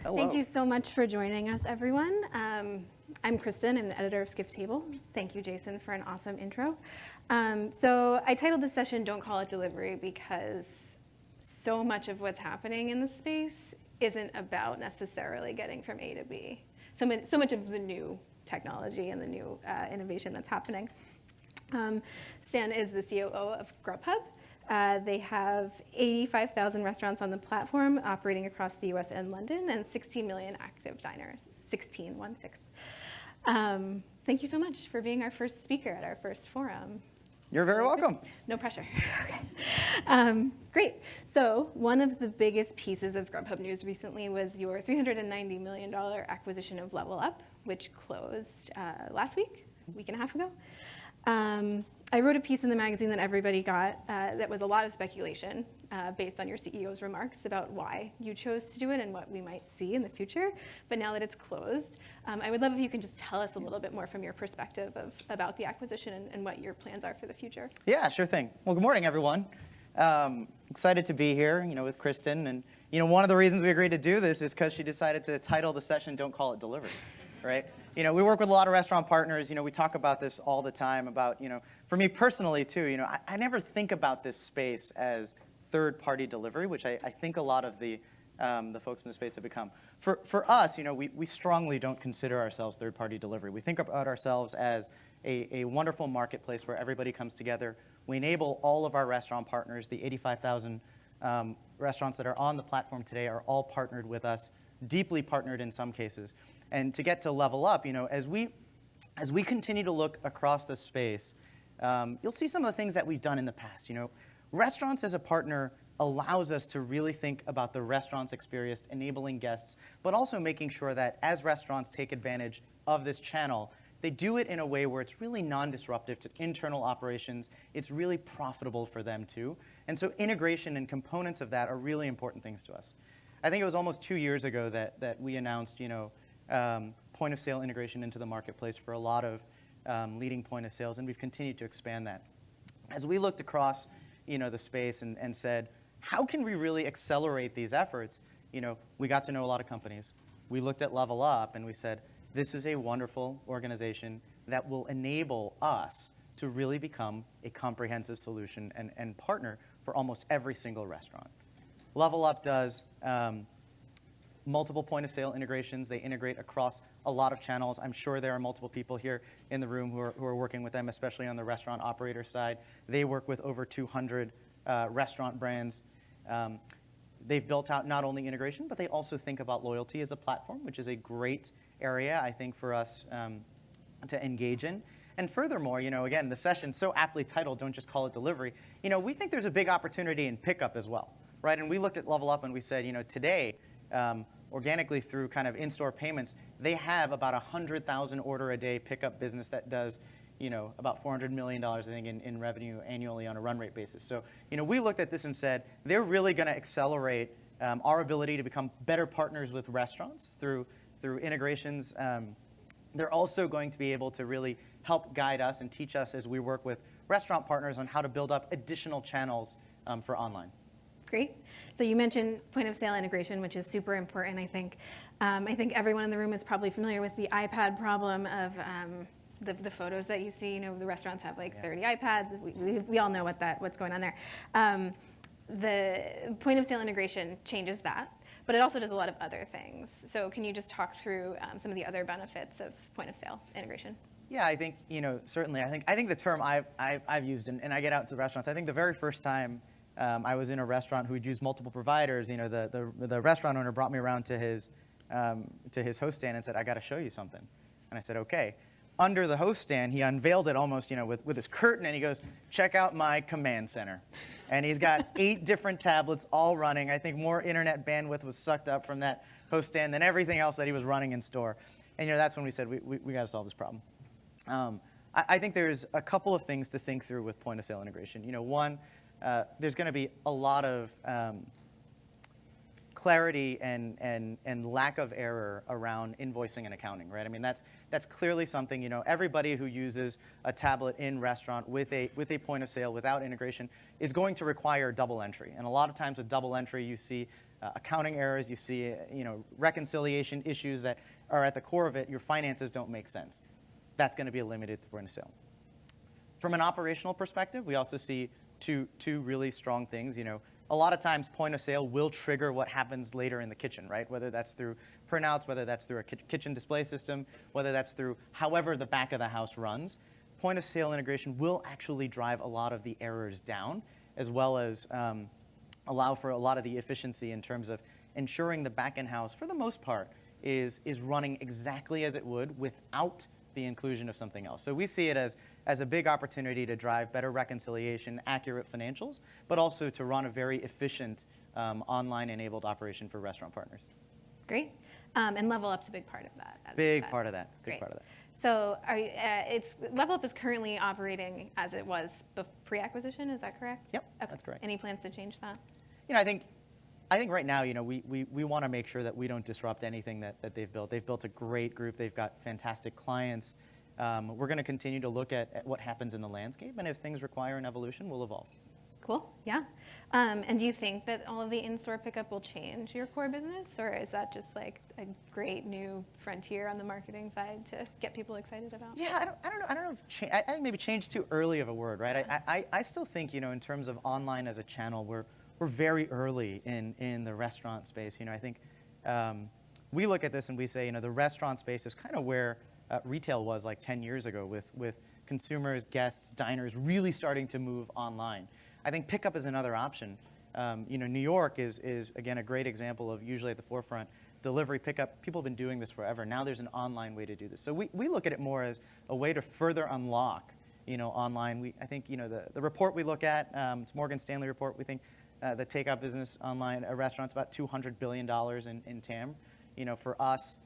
Hello. Thank you so much for joining us, everyone. I'm Kristen. I'm the editor of Skift Table. Thank you, Jason, for an awesome intro. So I titled this session, Don't Call It Delivery, because so much of what's happening in the space isn't about necessarily getting from A to B. So much of the new technology and the new innovation that's happening. Stan is the COO of Grubhub. They have 85,000 restaurants on the platform operating across the US and London and 16 million active diners. 16, 1-6. Thank you so much for being our first speaker at our first forum. You're very welcome. No pressure. Okay. Great. So one of the biggest pieces of Grubhub news recently was your $390 million acquisition of Level Up, which closed last week, a week and a half ago. I wrote a piece in the magazine that everybody got that was a lot of speculation based on your CEO's remarks about why you chose to do it and what we might see in the future. But now that it's closed, I would love if you can just tell us a little bit more from your perspective about the acquisition and what your plans are for the future. Yeah, sure thing. Well, good morning, everyone. Excited to be here, with Kristen. And, one of the reasons we agreed to do this is because she decided to title the session, Don't Call It Delivery, right? We work with a lot of restaurant partners. We talk about this all the time about, for me personally too, I never think about this space as third-party delivery, which I think a lot of the folks in the space have become. For us, we strongly don't consider ourselves third-party delivery. We think about ourselves as a wonderful marketplace where everybody comes together. We enable all of our restaurant partners, the 85,000 restaurants that are on the platform today are all partnered with us, deeply partnered in some cases. And to get to Level Up, as we continue to look across the space, you'll see some of the things that we've done in the past. Restaurants as a partner allows us to really think about the restaurant's experience, enabling guests, but also making sure that as restaurants take advantage of this channel, they do it in a way where it's really non-disruptive to internal operations. It's really profitable for them too. And so integration and components of that are really important things to us. I think it was almost 2 years ago that we announced, point of sale integration into the marketplace for a lot of leading point of sales, and we've continued to expand that. As we looked across, the space and said, how can we really accelerate these efforts? We got to know a lot of companies. We looked at Level Up and we said, this is a wonderful organization that will enable us to really become a comprehensive solution and partner for almost every single restaurant. Level Up does multiple point-of-sale integrations. They integrate across a lot of channels. I'm sure there are multiple people here in the room who are working with them, especially on the restaurant operator side. They work with over 200 restaurant brands. They've built out not only integration, but they also think about loyalty as a platform, which is a great area, I think, for us to engage in. And furthermore, again, the session so aptly titled, Don't Just Call It Delivery, we think there's a big opportunity in pickup as well, right? And we looked at Level Up and we said, today, organically through kind of in-store payments, they have about 100,000 order a day pickup business that does, about $400 million, I think, in revenue annually on a run rate basis. So, we looked at this and said, they're really going to accelerate our ability to become better partners with restaurants through integrations. They're also going to be able to really help guide us and teach us as we work with restaurant partners on how to build up additional channels for online. Great. So you mentioned point of sale integration, which is super important, I think. I think everyone in the room is probably familiar with the iPad problem of the photos that you see. The restaurants have like 30 iPads. We all know what's going on there. The point of sale integration changes that, but it also does a lot of other things. So can you just talk through some of the other benefits of point of sale integration? Yeah, I think, certainly. I think the term I've used, and I get out to the restaurants, I think the very first time I was in a restaurant who had used multiple providers, the restaurant owner brought me around to his host stand and said, I got to show you something. And I said, okay. Under the host stand, he unveiled it almost, with his curtain, and he goes, check out my command center. And he's got 8 different tablets all running. I think more internet bandwidth was sucked up from that host stand than everything else that he was running in store. And that's when we said, we got to solve this problem. I think there's a couple of things to think through with point of sale integration. One, there's going to be a lot of clarity and lack of error around invoicing and accounting, right? I mean, that's clearly something, everybody who uses a tablet in restaurant with a point of sale without integration is going to require double entry. And a lot of times with double entry, you see accounting errors, you see, reconciliation issues that are at the core of it. Your finances don't make sense. That's going to be limited to point of sale. From an operational perspective, we also see two really strong things. A lot of times point of sale will trigger what happens later in the kitchen, right? Whether that's through printouts, whether that's through a kitchen display system, whether that's through however the back of the house runs. Point of sale integration will actually drive a lot of the errors down, as well as allow for a lot of the efficiency in terms of ensuring the back end house, for the most part, is running exactly as it would without the inclusion of something else. So we see it as a big opportunity to drive better reconciliation, accurate financials, but also to run a very efficient online-enabled operation for restaurant partners. Great. And Level Up's a big part of that. Big part of that. Great. So Level Up is currently operating as it was pre-acquisition, is that correct? Yep, okay. That's correct. Any plans to change that? I think right now, we want to make sure that we don't disrupt anything that they've built. They've built a great group. They've got fantastic clients. We're going to continue to look at what happens in the landscape, and if things require an evolution, we'll evolve. Cool, yeah. And do you think that all of the in-store pickup will change your core business, or is that just like a great new frontier on the marketing side to get people excited about? Yeah, I don't know if I think maybe change is too early of a word, right? I still think, in terms of online as a channel, we're very early in the restaurant space. I think we look at this and we say, the restaurant space is kind of where retail was like 10 years ago with consumers, guests, diners really starting to move online. I think pickup is another option. New York is again, a great example of usually at the forefront. Delivery, pickup, people have been doing this forever. Now there's an online way to do this. So we look at it more as a way to further unlock, online. I think, the report we look at, it's Morgan Stanley report, we think the takeout business online, a restaurant's about $200 billion in TAM. For us,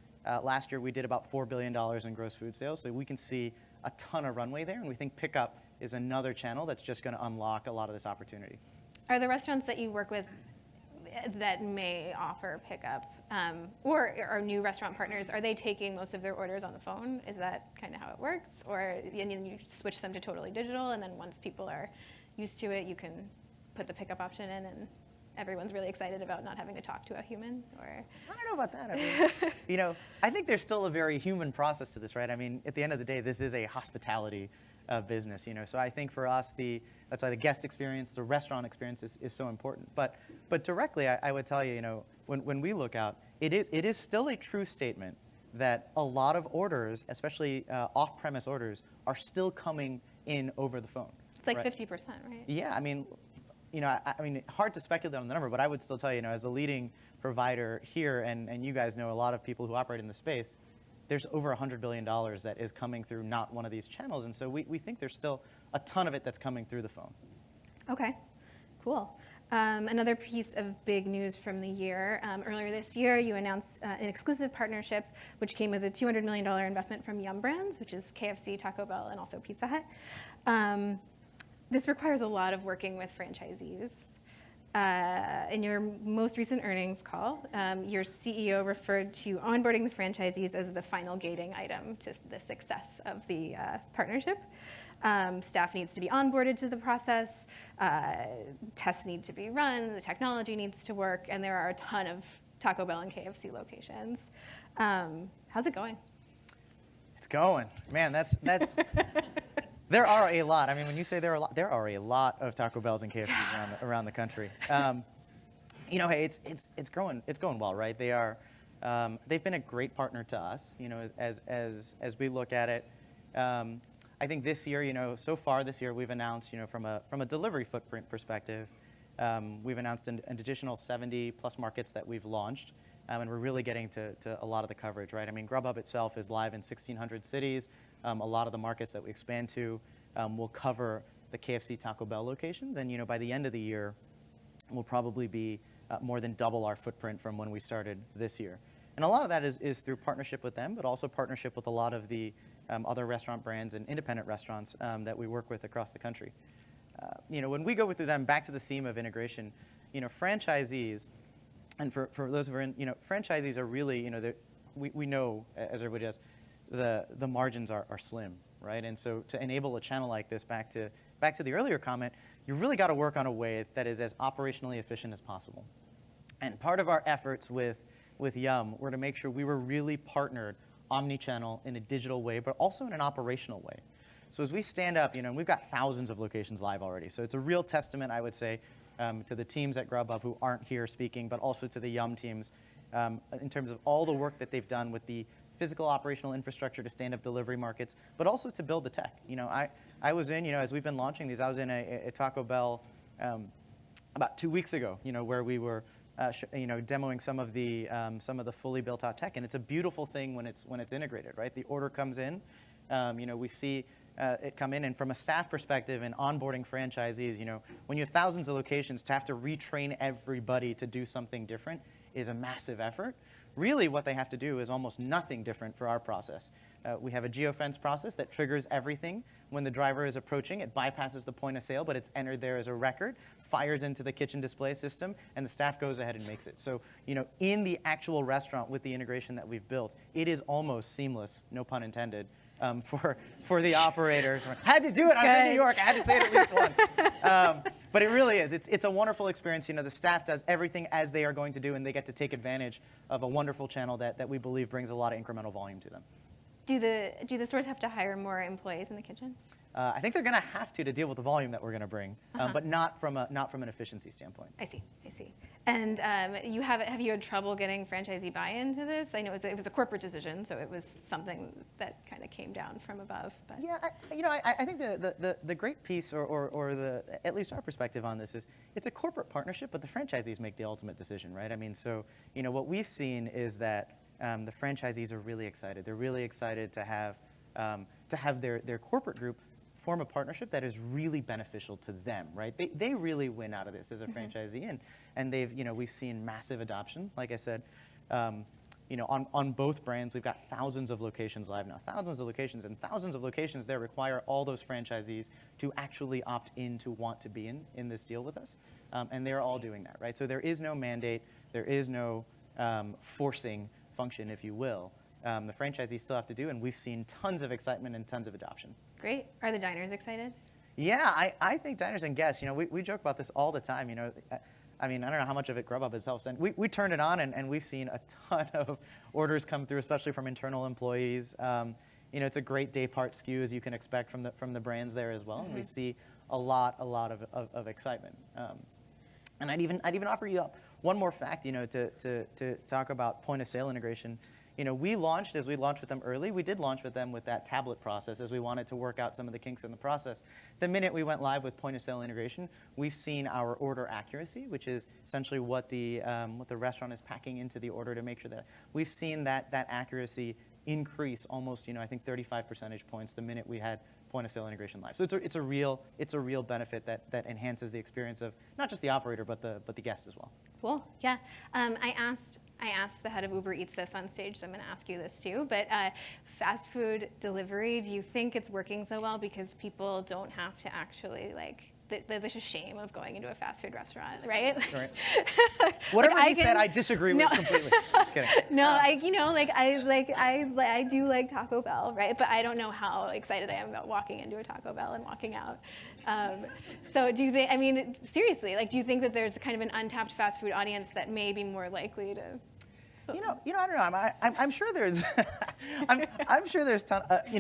last year we did about $4 billion in gross food sales. So we can see a ton of runway there, and we think pickup is another channel that's just going to unlock a lot of this opportunity. Are the restaurants that you work with that may offer pickup, or are new restaurant partners, are they taking most of their orders on the phone? Is that kind of how it works? Or and you switch them to totally digital, and then once people are used to it, you can put the pickup option in, and everyone's really excited about not having to talk to a human? Or I don't know about that. I mean, I think there's still a very human process to this, right? I mean, at the end of the day, this is a hospitality business, So I think for us, that's why the guest experience, the restaurant experience is so important. But directly, I would tell you, when we look out, it is still a true statement that a lot of orders, especially off-premise orders, are still coming in over the phone. It's like right? 50%, right? Yeah, I mean, hard to speculate on the number, but I would still tell you, as the leading provider here, and you guys know a lot of people who operate in the space, there's over $100 billion that is coming through not one of these channels, and so we think there's still a ton of it that's coming through the phone. Okay, cool. Another piece of big news from the year, earlier this year, you announced an exclusive partnership, which came with a $200 million investment from Yum Brands, which is KFC, Taco Bell, and also Pizza Hut. This requires a lot of working with franchisees. In your most recent earnings call, your CEO referred to onboarding the franchisees as the final gating item to the success of the partnership. Staff needs to be onboarded to the process, tests need to be run, the technology needs to work, and there are a ton of Taco Bell and KFC locations. How's it going? It's going. Man, that's there are a lot. I mean, when you say there are a lot of Taco Bells and KFCs around the country. Hey, it's going well, right? They've been a great partner to us. As we look at it, I think this year, so far this year, we've announced, from a delivery footprint perspective, we've announced an additional 70 plus markets that we've launched, and we're really getting to a lot of the coverage, right? I mean, Grubhub itself is live in 1,600 cities. A lot of the markets that we expand to will cover the KFC Taco Bell locations, and by the end of the year, we'll probably be more than double our footprint from when we started this year. And a lot of that is through partnership with them, but also partnership with a lot of the other restaurant brands and independent restaurants that we work with across the country. When we go through them, back to the theme of integration, franchisees, and for those who are in, franchisees are really, we know, as everybody does, the margins are slim, right? And so to enable a channel like this, back to the earlier comment, you really got to work on a way that is as operationally efficient as possible. And part of our efforts with Yum were to make sure we were really partnered omni-channel in a digital way, but also in an operational way. So as we stand up, and we've got thousands of locations live already. So it's a real testament, I would say, to the teams at Grubhub who aren't here speaking, but also to the Yum teams in terms of all the work that they've done with the physical operational infrastructure to stand up delivery markets, but also to build the tech. I was in, as we've been launching these, I was in a Taco Bell about 2 weeks ago, where we were demoing some of the fully built out tech, and it's a beautiful thing when it's integrated, right? The order comes in, we see it come in, and from a staff perspective and onboarding franchisees, when you have thousands of locations, to have to retrain everybody to do something different is a massive effort. Really, what they have to do is almost nothing different for our process. We have a geofence process that triggers everything when the driver is approaching. It bypasses the point of sale, but it's entered there as a record, fires into the kitchen display system, and the staff goes ahead and makes it. So, in the actual restaurant with the integration that we've built, it is almost seamless, no pun intended, for the operator. Had to do it. I was in New York. I had to say it at least once. But it really is. It's a wonderful experience. The staff does everything as they are going to do, and they get to take advantage of a wonderful channel that we believe brings a lot of incremental volume to them. Do the stores have to hire more employees in the kitchen? I think they're going to have to deal with the volume that we're going to bring, but not from an efficiency standpoint. I see. And have you had trouble getting franchisee buy-in to this? I know it was a corporate decision, so it was something that kind of came down from above. But. Yeah, I think the great piece, or at least our perspective on this is, it's a corporate partnership, but the franchisees make the ultimate decision, right? So what we've seen is that the franchisees are really excited. They're really excited to have their corporate group form a partnership that is really beneficial to them, right? They really win out of this as a franchisee, and we've seen massive adoption. Like I said, on both brands, we've got thousands of locations live now, thousands of locations that require all those franchisees to actually opt in to want to be in this deal with us, and they're all doing that, right? So there is no mandate, there is no forcing function, if you will. The franchisees still have to do, and we've seen tons of excitement and tons of adoption. Great. Are the diners excited? Yeah, I think diners and guests, we joke about this all the time. I don't know how much of it Grubhub is self-sent. We turned it on, and we've seen a ton of orders come through, especially from internal employees. It's a great day part skew, as you can expect from the brands there as well. And we see a lot of excitement. And I'd even offer you up one more fact, to talk about point of sale integration. We launched with them early, we did launch with them with that tablet process as we wanted to work out some of the kinks in the process. The minute we went live with point of sale integration, we've seen our order accuracy, which is essentially what the restaurant is packing into the order to make sure that we've seen that accuracy increase almost, I think 35 percentage points the minute we had point of sale integration live. So it's a real benefit that enhances the experience of not just the operator but the guest as well. Cool. Yeah. I asked the head of Uber Eats this on stage, so I'm going to ask you this too. But fast food delivery, do you think it's working so well because people don't have to actually there's a shame of going into a fast food restaurant, right? Right. Whatever he said, I disagree with completely. Just kidding. No, I do like Taco Bell, right? But I don't know how excited I am about walking into a Taco Bell and walking out. So do you think? Seriously, do you think that there's kind of an untapped fast food audience that may be more likely to? I don't know. I'm sure there's, I'm sure there's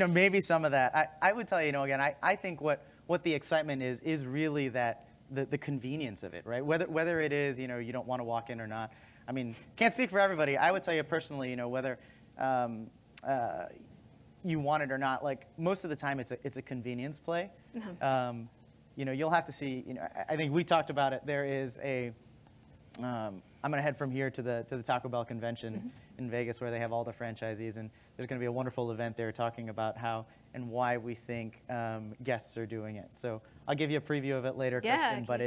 maybe some of that. I would tell you, again, I think what the excitement is really that the convenience of it, right? Whether it is, you don't want to walk in or not. Can't speak for everybody. I would tell you personally, whether you want it or not, most of the time it's a convenience play. You'll have to see, I think we talked about it. There is I'm going to head from here to the Taco Bell convention in Vegas, where they have all the franchisees, and there's going to be a wonderful event there talking about how and why we think guests are doing it. So I'll give you a preview of it later, Kristen. But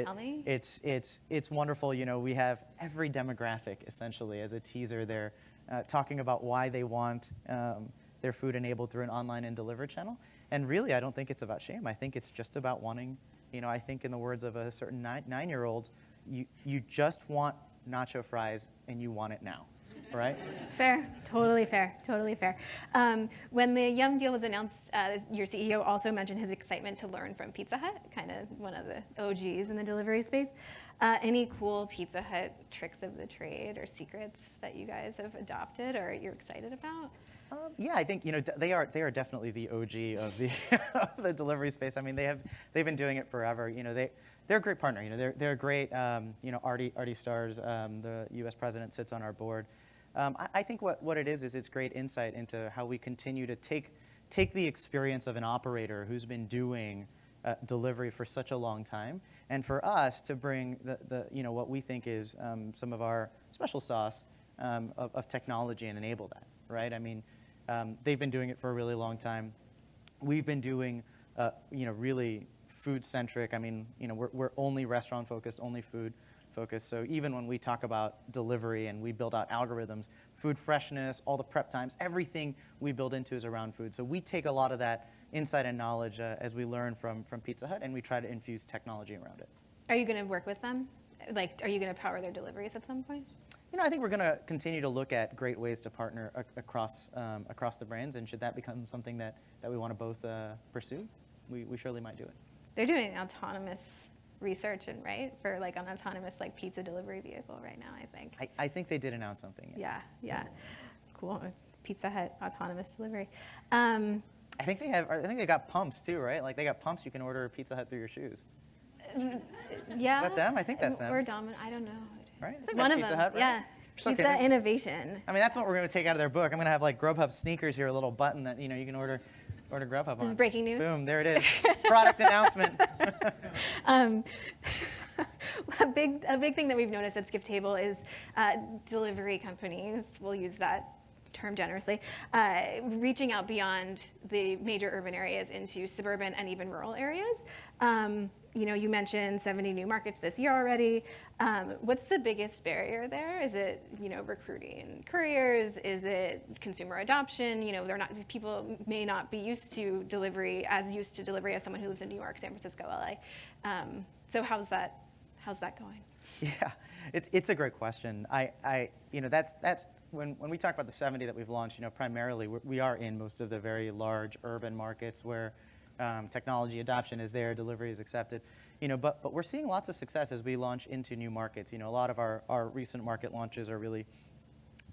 it's wonderful. We have every demographic essentially as a teaser there, talking about why they want their food enabled through an online and delivered channel. And really, I don't think it's about shame. I think it's just about wanting. I think in the words of a certain 9-year-old, you just want nacho fries and you want it now, right? Fair, totally fair, totally fair. When the Yum deal was announced, your CEO also mentioned his excitement to learn from Pizza Hut, kind of one of the OGs in the delivery space. Any cool Pizza Hut tricks of the trade or secrets that you guys have adopted or you're excited about? Yeah, I think they are definitely the OG of the of the delivery space. I mean, they've been doing it forever. They're a great partner. They're a great. Artie Starrs, the U.S. president, sits on our board. I think what it is it's great insight into how we continue to take the experience of an operator who's been doing delivery for such a long time, and for us to bring the what we think is some of our special sauce of technology and enable that. Right? I mean, they've been doing it for a really long time. We've been doing really food-centric. I mean, we're only restaurant-focused, only food-focused. So even when we talk about delivery and we build out algorithms, food freshness, all the prep times, everything we build into is around food. So we take a lot of that insight and knowledge as we learn from Pizza Hut, and we try to infuse technology around it. Are you going to work with them? Like, are you going to power their deliveries at some point? I think we're going to continue to look at great ways to partner across the brands, and should that become something that we want to both pursue, we surely might do it. They're doing autonomous research for like an autonomous like pizza delivery vehicle right now, I think. I think they did announce something. Yeah. Cool. Pizza Hut autonomous delivery. I think they got pumps too, right? Like they got pumps you can order Pizza Hut through your shoes. Yeah. Is that them? I think that's them. Or Domino's, I don't know. Right? I think One that's of Pizza them, Hut, right? yeah. Pizza innovation. I mean, that's what we're going to take out of their book. I'm going to have like Grubhub sneakers here, a little button that you can order Grubhub on. This is breaking news. Boom, there it is. Product announcement. A big thing that we've noticed at Skift Table is delivery companies, we'll use that term generously, reaching out beyond the major urban areas into suburban and even rural areas. You mentioned 70 new markets this year already. What's the biggest barrier there? Is it, recruiting couriers? Is it consumer adoption? People may not be used to delivery as someone who lives in New York, San Francisco, LA. So how's that going? Yeah, it's a great question. That's when we talk about the 70 that we've launched, primarily we are in most of the very large urban markets where technology adoption is there, delivery is accepted, but we're seeing lots of success as we launch into new markets. A lot of our recent market launches are really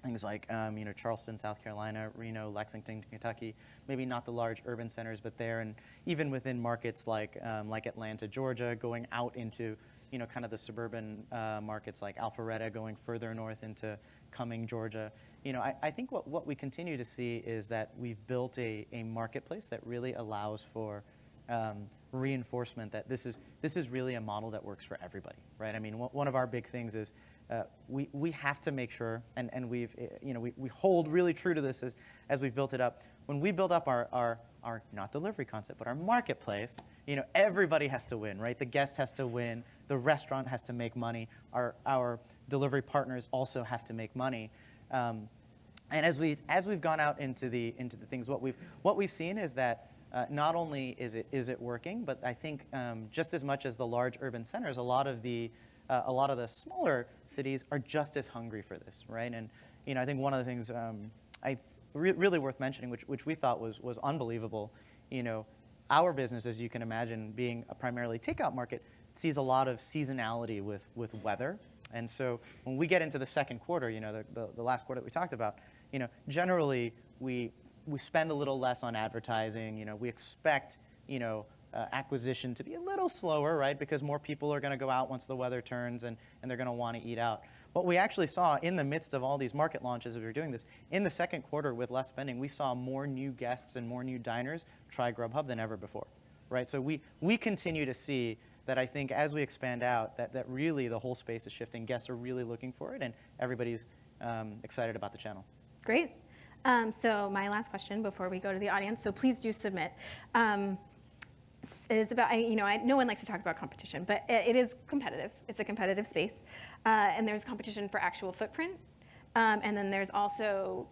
things like, Charleston, South Carolina, Reno, Lexington, Kentucky, maybe not the large urban centers, but there, and even within markets like Atlanta, Georgia, going out into, kind of the suburban markets like Alpharetta, going further north into Cumming, Georgia. I think what we continue to see is that we've built a marketplace that really allows for reinforcement that this is really a model that works for everybody, right? I mean, one of our big things is we have to make sure, and we hold really true to this as we've built it up. When we build up our not delivery concept, but our marketplace, everybody has to win, right? The guest has to win, the restaurant has to make money, our delivery partners also have to make money. And as we've gone out into the things, what we've seen is that not only is it working, but I think just as much as the large urban centers, a lot of the smaller cities are just as hungry for this, right? And I think one of the things really worth mentioning, which we thought was unbelievable, our business, as you can imagine, being a primarily takeout market, sees a lot of seasonality with weather. And so when we get into the second quarter, the last quarter that we talked about, generally we spend a little less on advertising. We expect, acquisition to be a little slower, right? Because more people are going to go out once the weather turns and they're going to want to eat out. What we actually saw in the midst of all these market launches as we were doing this, in the second quarter with less spending, we saw more new guests and more new diners try Grubhub than ever before, right? So we continue to see that. I think as we expand out, that really the whole space is shifting. Guests are really looking for it, and everybody's excited about the channel. Great. So my last question before we go to the audience, so please do submit, is about, no one likes to talk about competition, but it is competitive. It's a competitive space. And there's competition for actual footprint. And then there's also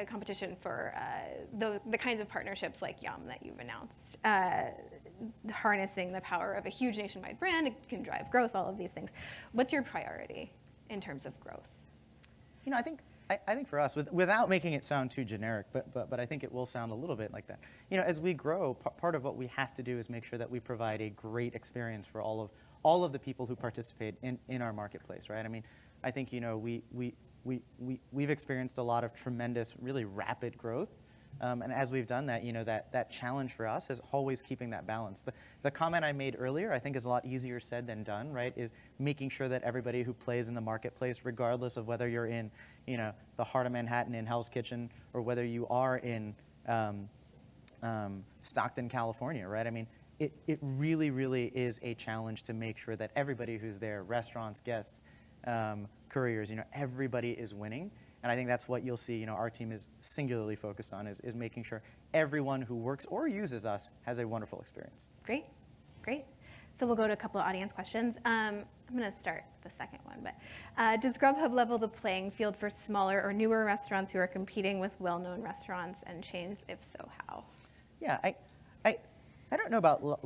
competition for the kinds of partnerships like Yum that you've announced. Harnessing the power of a huge nationwide brand, it can drive growth, all of these things. What's your priority in terms of growth? I think for us, without making it sound too generic, but I think it will sound a little bit like that. As we grow, part of what we have to do is make sure that we provide a great experience for all of the people who participate in our marketplace, right? I mean, I think we've experienced a lot of tremendous, really rapid growth. And as we've done that, that challenge for us is always keeping that balance. The comment I made earlier, I think, is a lot easier said than done, right? Is making sure that everybody who plays in the marketplace, regardless of whether you're in, the heart of Manhattan in Hell's Kitchen or whether you are in Stockton, California, right? I mean, it really, really is a challenge to make sure that everybody who's there, restaurants, guests, couriers, everybody is winning. And I think that's what you'll see, our team is singularly focused on, is making sure everyone who works or uses us has a wonderful experience. Great. So we'll go to a couple of audience questions. I'm going to start the second one, but does Grubhub level the playing field for smaller or newer restaurants who are competing with well-known restaurants and chains? If so, how? Yeah, I don't know about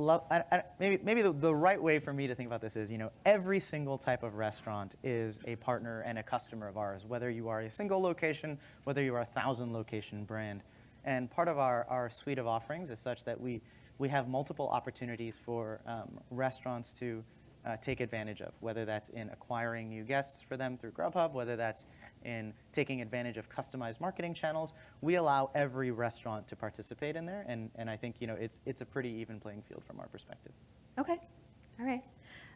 maybe the right way for me to think about this is, every single type of restaurant is a partner and a customer of ours, whether you are a single location, whether you are a 1,000-location brand. And part of our suite of offerings is such that we have multiple opportunities for restaurants to take advantage of, whether that's in acquiring new guests for them through Grubhub, whether that's in taking advantage of customized marketing channels. We allow every restaurant to participate in there, and I think it's a pretty even playing field from our perspective. Okay, all right.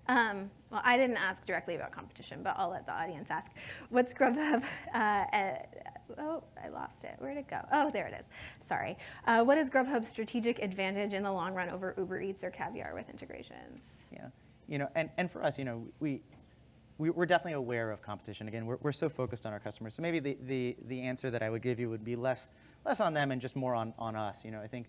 Well, I didn't ask directly about competition, but I'll let the audience ask. What's Grubhub? Oh, I lost it. Where'd it go? Oh, there it is. Sorry. What is Grubhub's strategic advantage in the long run over Uber Eats or Caviar with integrations? Yeah, and for us, we're definitely aware of competition. Again, we're so focused on our customers. So maybe the answer that I would give you would be less on them and just more on us. I think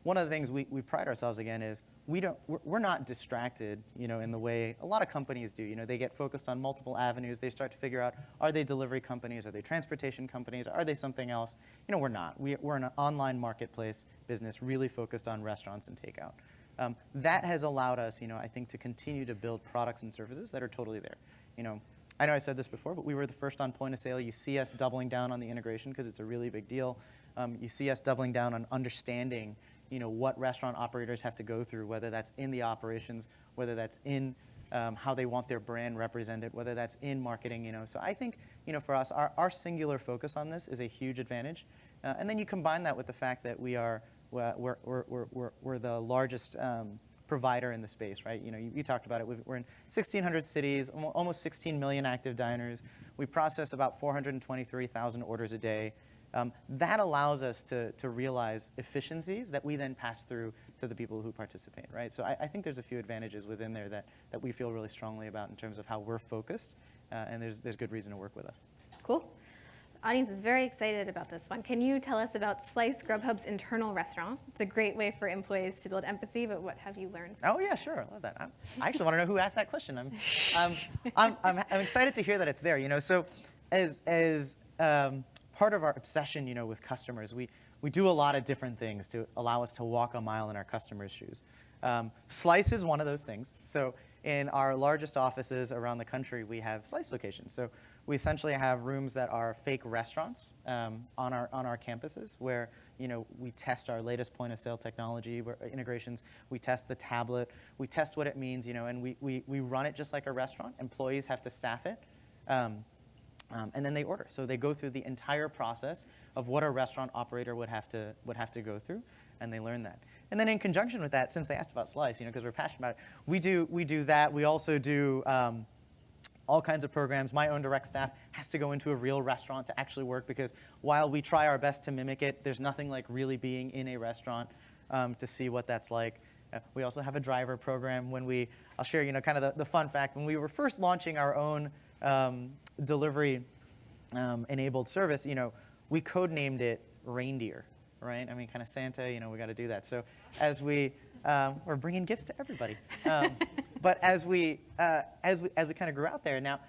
one of the things we pride ourselves, again, is we're not distracted, in the way a lot of companies do. They get focused on multiple avenues. They start to figure out, are they delivery companies? Are they transportation companies? Are they something else? We're not. We're an online marketplace business really focused on restaurants and takeout. That has allowed us, I think, to continue to build products and services that are totally there. I know I said this before, but we were the first on point of sale. You see us doubling down on the integration because it's a really big deal. You see us doubling down on understanding, what restaurant operators have to go through, whether that's in the operations, whether that's in how they want their brand represented, whether that's in marketing. So I think, for us, our singular focus on this is a huge advantage. And then you combine that with the fact that we're the largest provider in the space, right? You talked about it. We're in 1,600 cities, almost 16 million active diners. We process about 423,000 orders a day. That allows us to realize efficiencies that we then pass through to the people who participate, right? So I think there's a few advantages within there that we feel really strongly about in terms of how we're focused, and there's good reason to work with us. Cool. Audience is very excited about this one. Can you tell us about Slice, Grubhub's internal restaurant? It's a great way for employees to build empathy, but what have you learned? Oh yeah, sure, I love that. I actually want to know who asked that question. I'm excited to hear that it's there. So as part of our obsession, with customers, we do a lot of different things to allow us to walk a mile in our customers' shoes. Slice is one of those things. So in our largest offices around the country, we have Slice locations. So we essentially have rooms that are fake restaurants on our campuses where we test our latest point of sale technology integrations. We test the tablet. We test what it means, and we run it just like a restaurant. Employees have to staff it, and then they order. So they go through the entire process of what a restaurant operator would have to go through, and they learn that. And then in conjunction with that, since they asked about Slice, because we're passionate about it, we do that. We also do all kinds of programs. My own direct staff has to go into a real restaurant to actually work, because while we try our best to mimic it, there's nothing like really being in a restaurant to see what that's like. We also have a driver program. I'll share, kind of the fun fact. When we were first launching our own delivery enabled service, we codenamed it Reindeer, right? I mean, kind of Santa, we got to do that. So as we're bringing gifts to everybody. But as we kind of grew out there, now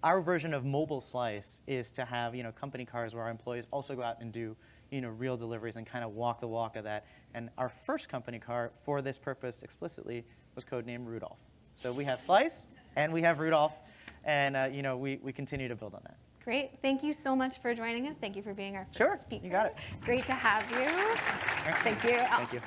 our version of mobile Slice is to have company cars where our employees also go out and do real deliveries and kind of walk the walk of that. And our first company car for this purpose explicitly was codenamed Rudolph. So we have Slice and we have Rudolph. and you know, we continue to build on that. Great. Thank you so much for joining us. Thank you for being our first Sure, speaker. you got it. Great to have you. All right. Thank you. Thank you.